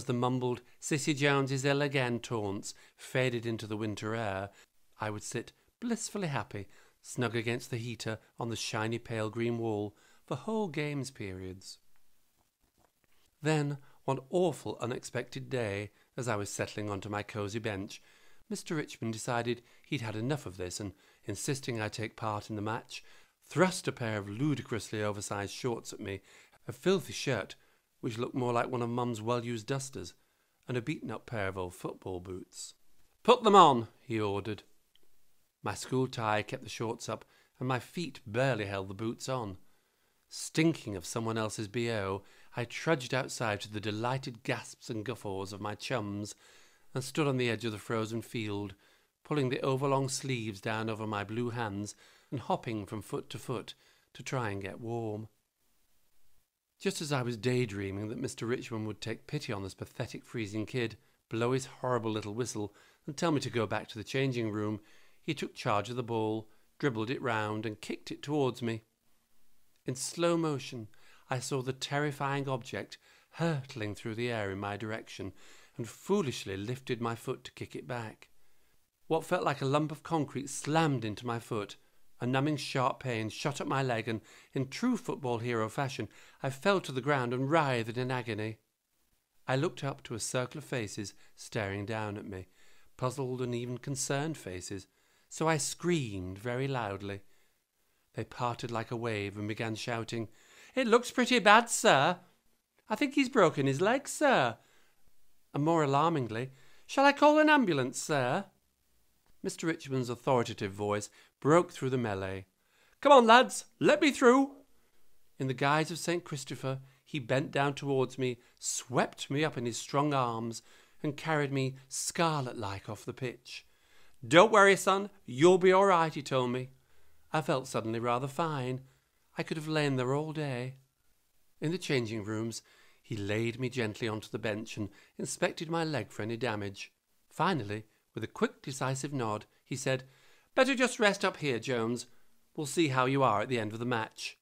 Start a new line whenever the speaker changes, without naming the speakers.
the mumbled "Sissy Jones is ill again" taunts faded into the winter air, I would sit blissfully happy, snug against the heater on the shiny pale green wall for whole games periods. Then, one awful unexpected day, as I was settling onto my cosy bench, Mr. Richmond decided he'd had enough of this and, insisting I take part in the match, thrust a pair of ludicrously oversized shorts at me, a filthy shirt which looked more like one of Mum's well-used dusters, and a beaten-up pair of old football boots. "Put them on," he ordered. My school tie kept the shorts up, and my feet barely held the boots on. Stinking of someone else's B.O., I trudged outside to the delighted gasps and guffaws of my chums, and stood on the edge of the frozen field, pulling the overlong sleeves down over my blue hands and hopping from foot to try and get warm. Just as I was daydreaming that Mr. Richmond would take pity on this pathetic freezing kid, blow his horrible little whistle, and tell me to go back to the changing room, he took charge of the ball, dribbled it round, and kicked it towards me. In slow motion, I saw the terrifying object hurtling through the air in my direction, and foolishly lifted my foot to kick it back. What felt like a lump of concrete slammed into my foot. A numbing sharp pain shot up my leg, and, in true football hero fashion, I fell to the ground and writhed in agony. I looked up to a circle of faces staring down at me, puzzled and even concerned faces, so I screamed very loudly. They parted like a wave and began shouting, "It looks pretty bad, sir. I think he's broken his leg, sir." And more alarmingly, "Shall I call an ambulance, sir?" Mr. Richmond's authoritative voice broke through the melee. "Come on, lads, let me through." In the guise of St. Christopher, he bent down towards me, swept me up in his strong arms, and carried me scarlet-like off the pitch. "Don't worry, son, you'll be all right," he told me. I felt suddenly rather fine. I could have lain there all day. In the changing rooms, he laid me gently onto the bench and inspected my leg for any damage. Finally, with a quick, decisive nod, he said, "Better just rest up here, Jones. We'll see how you are at the end of the match."